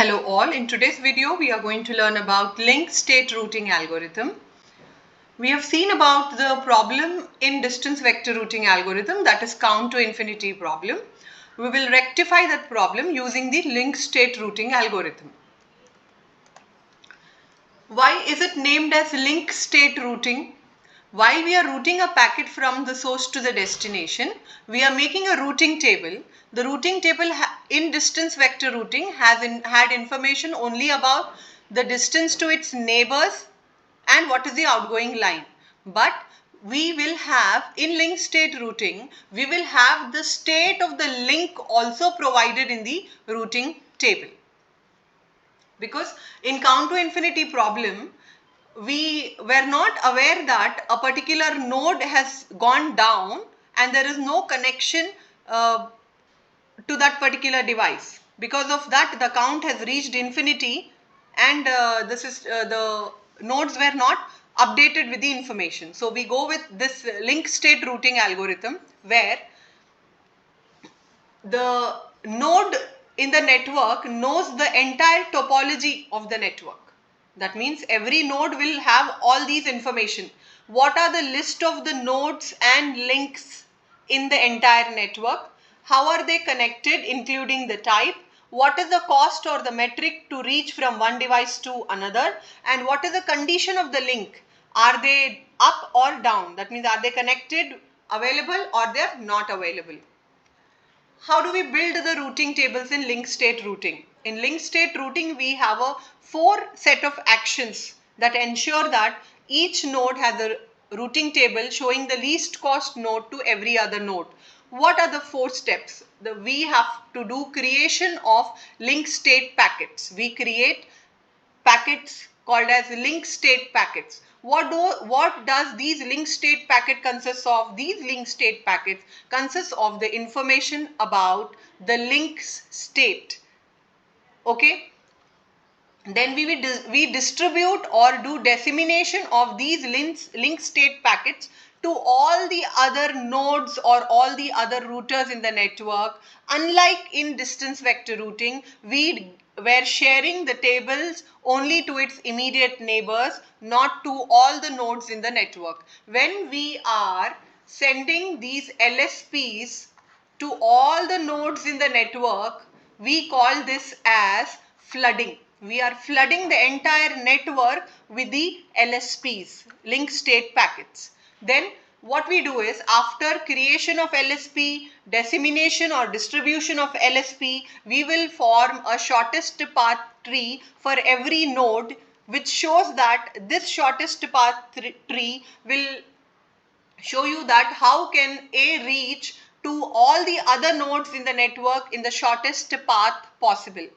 Hello all, in today's video we are going to learn about linked state routing algorithm. We have seen about the problem in distance vector routing algorithm, that is count to infinity problem. We will rectify that problem using the linked state routing algorithm. Why is it named as linked state routing? While we are routing a packet from the source to the destination, we are making a routing table. The routing table in distance vector routing had information only about the distance to its neighbors and what is the outgoing line. But we will have, in linked state routing, we will have the state of the link also provided in the routing table. Because in count to infinity problem, we were not aware that a particular node has gone down and there is no connection to that particular device. Because of that, the count has reached infinity and the nodes were not updated with the information. So we go with this linked state routing algorithm where the node in the network knows the entire topology of the network. That means every node will have all these information. What are the list of the nodes and links in the entire network? How are they connected, including the type? What is the cost or the metric to reach from one device to another? And what is the condition of the link? Are they up or down? That means are they connected, available, or they are not available? How do we build the routing tables in linked state routing? In linked state routing, we have a 4 set of actions that ensure that each node has a routing table showing the least cost node to every other node. What are the 4 steps? We have to do creation of linked state packets. We create packets called as linked state packets. What does these linked state packet consist of? These linked state packets consist of the information about the link's state. Okay. Then we distribute or do dissemination of these link state packets to all the other nodes or all the other routers in the network. Unlike in distance vector routing, we were sharing the tables only to its immediate neighbors, not to all the nodes in the network. When we are sending these LSPs to all the nodes in the network, we call this as flooding. We are flooding the entire network with the LSPs, link state packets. Then what we do is, after creation of LSP, dissemination or distribution of LSP, we will form a shortest path tree for every node, which shows that this shortest path tree will show you that how can A reach to all the other nodes in the network in the shortest path possible.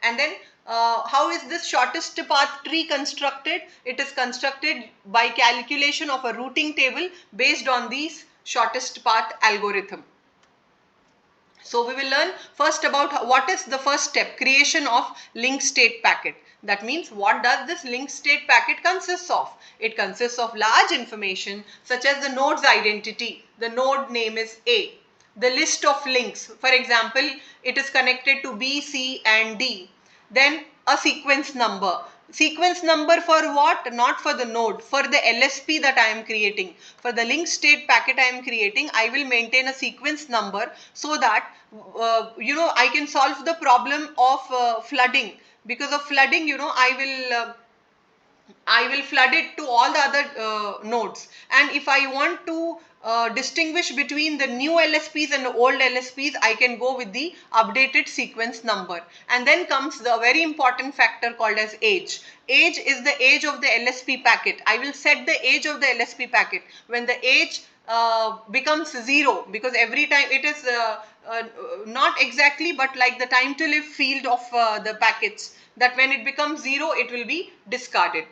And then how is this shortest path tree constructed? It is constructed by calculation of a routing table based on these shortest path algorithm. So we will learn first about what is the first step, creation of linked state packet. That means what does this linked state packet consists of? It consists of large information such as the node's identity. The node name is A. The list of links. For example, it is connected to B, C and D. Then a sequence number. Sequence number for what? Not for the node, for the LSP that I am creating. For the link state packet I am creating, I will maintain a sequence number so that I can solve the problem of flooding. Because of flooding, I will flood it to all the other nodes. And if I want to distinguish between the new LSPs and the old LSPs, I can go with the updated sequence number. And then comes the very important factor called as age. Age is the age of the LSP packet. I will set the age of the LSP packet. When the age becomes 0, because every time it is not exactly, but like the time to live field of the packets, that when it becomes 0, it will be discarded.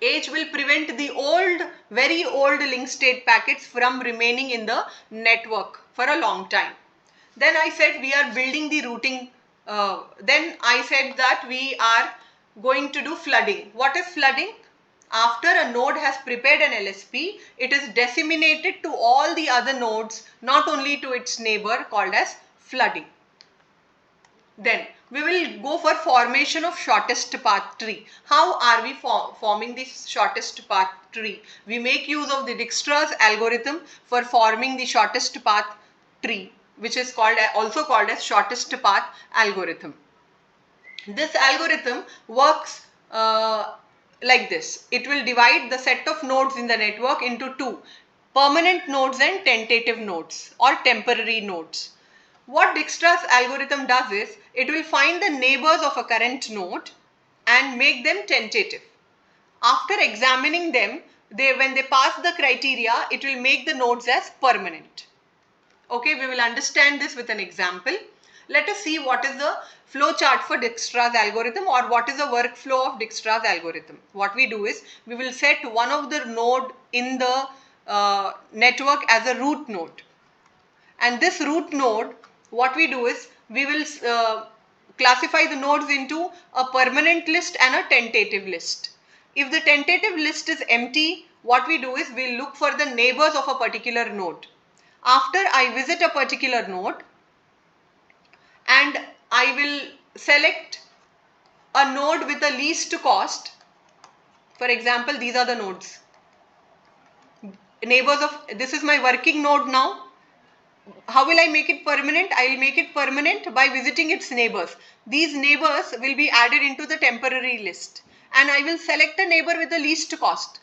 Age will prevent the very old link state packets from remaining in the network for a long time. Then I said we are building the routing. Then I said that we are going to do flooding. What is flooding? After a node has prepared an LSP, it is disseminated to all the other nodes, not only to its neighbor, called as flooding. Then we will go for formation of shortest path tree. How are we forming this shortest path tree? We make use of the Dijkstra's algorithm for forming the shortest path tree, which is also called as shortest path algorithm. This algorithm works like this. It will divide the set of nodes in the network into two: permanent nodes and tentative nodes or temporary nodes. What Dijkstra's algorithm does is, it will find the neighbors of a current node and make them tentative. After examining them, when they pass the criteria, it will make the nodes as permanent. Okay, we will understand this with an example. Let us see what is the flow chart for Dijkstra's algorithm, or what is the workflow of Dijkstra's algorithm. What we do is, we will set one of the node in the network as a root node. And this root node, what we do is, we will classify the nodes into a permanent list and a tentative list. If the tentative list is empty, what we do is, we look for the neighbors of a particular node. After I visit a particular node, and I will select a node with the least cost. For example, these are the nodes. Neighbors of, this is my working node now. How will I make it permanent? I will make it permanent by visiting its neighbors. These neighbors will be added into the temporary list, and I will select a neighbor with the least cost.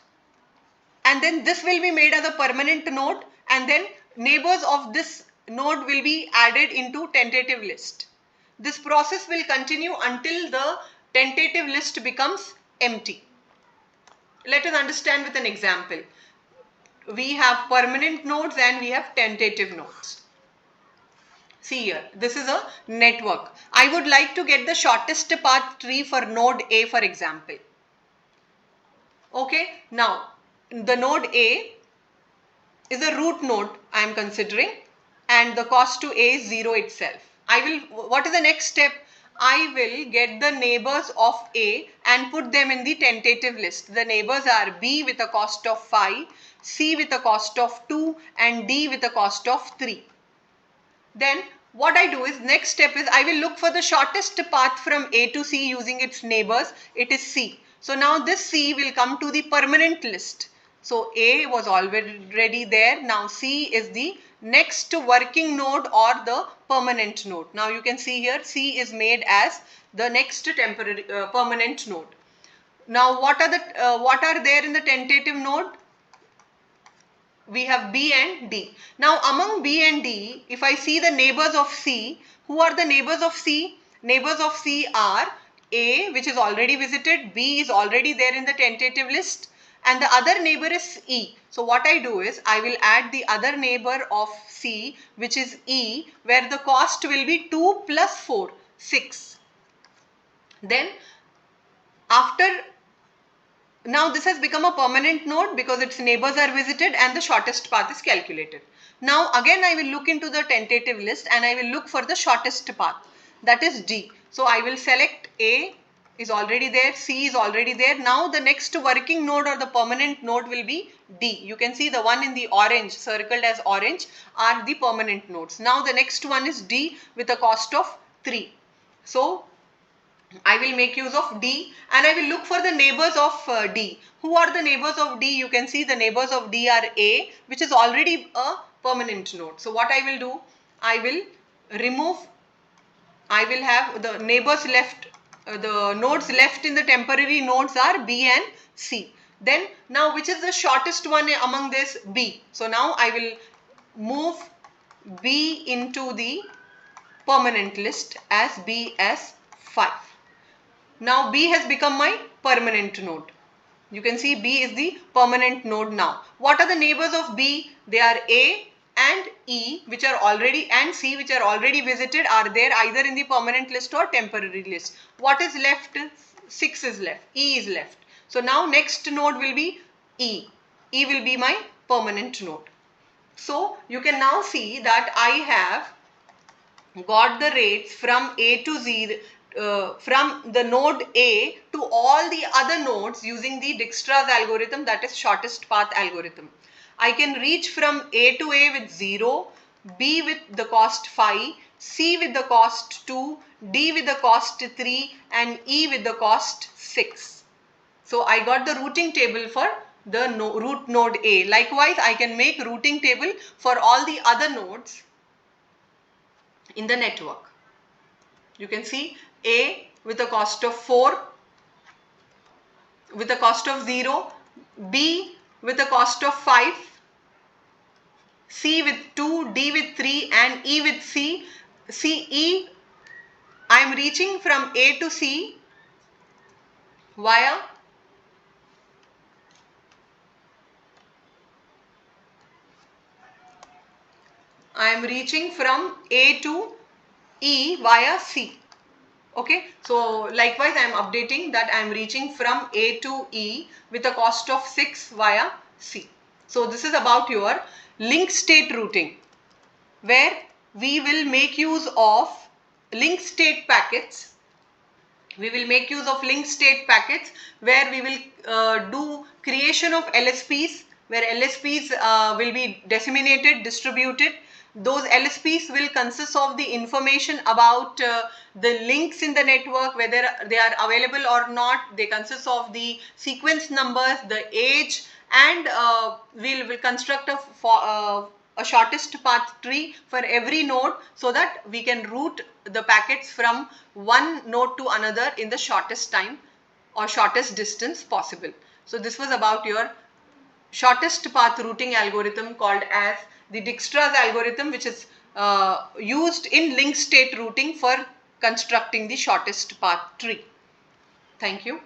And then this will be made as a permanent node, and then neighbors of this node will be added into tentative list. This process will continue until the tentative list becomes empty. Let us understand with an example. We have permanent nodes and we have tentative nodes. See here, this is a network. I would like to get the shortest path tree for node A, for example. Okay, now the node A is a root node I am considering, and the cost to A is 0 itself. What is the next step? I will get the neighbors of A and put them in the tentative list. The neighbors are B with a cost of 5, C with a cost of 2, and D with a cost of 3. Then what I do is, next step is, I will look for the shortest path from A to C using its neighbors. It is C. So now this C will come to the permanent list. So A was already there. Now C is the next working node or the permanent node. Now you can see here, C is made as the next temporary permanent node. Now what are there in the tentative node? We have B and D. Now among B and D, if I see the neighbors of C, who are the neighbors of C? Neighbors of C are A, which is already visited, B is already there in the tentative list, and the other neighbor is E. So what I do is, I will add the other neighbor of C, which is E, where the cost will be 2 plus 4, 6. Then now this has become a permanent node because its neighbors are visited and the shortest path is calculated. Now again I will look into the tentative list and I will look for the shortest path, that is D. So I will select A is already there, C is already there. Now the next working node or the permanent node will be D. You can see the one in the orange, circled as orange, are the permanent nodes. Now the next one is D with a cost of 3. So I will make use of D and I will look for the neighbors of D. Who are the neighbors of D? You can see the neighbors of D are A, which is already a permanent node. So what I will do, I will have the neighbors left, the nodes left in the temporary nodes are B and C. Then now which is the shortest one among this? B. So now I will move B into the permanent list as B as 5. Now B has become my permanent node. You can see B is the permanent node now. What are the neighbors of B? They are A and E, which are already, and C, which are already visited, are there either in the permanent list or temporary list. What is left? 6 is left. E is left. So now next node will be E. E will be my permanent node. So you can now see that I have got the rates from A to Z, from the node A to all the other nodes using the Dijkstra's algorithm, that is shortest path algorithm. I can reach from A to A with 0, B with the cost 5, C with the cost 2, D with the cost 3 and E with the cost 6. So I got the routing table for the root node A. Likewise, I can make routing table for all the other nodes in the network. You can see A with a cost of 4 with a cost of 0, B with a cost of 5, C with 2, D with 3 and E with C. E, I am reaching from A to C via A to E via C. Okay, so likewise I am updating that I am reaching from A to E with a cost of 6 via C. So this is about your link state routing, where we will make use of link state packets. We will make use of link state packets where we will do creation of LSPs, where LSPs will be disseminated, distributed. Those LSPs will consist of the information about the links in the network, whether they are available or not. They consist of the sequence numbers, the age, and we will construct a shortest path tree for every node so that we can route the packets from one node to another in the shortest time or shortest distance possible. So this was about your shortest path routing algorithm called as the Dijkstra's algorithm, which is used in link state routing for constructing the shortest path tree. Thank you.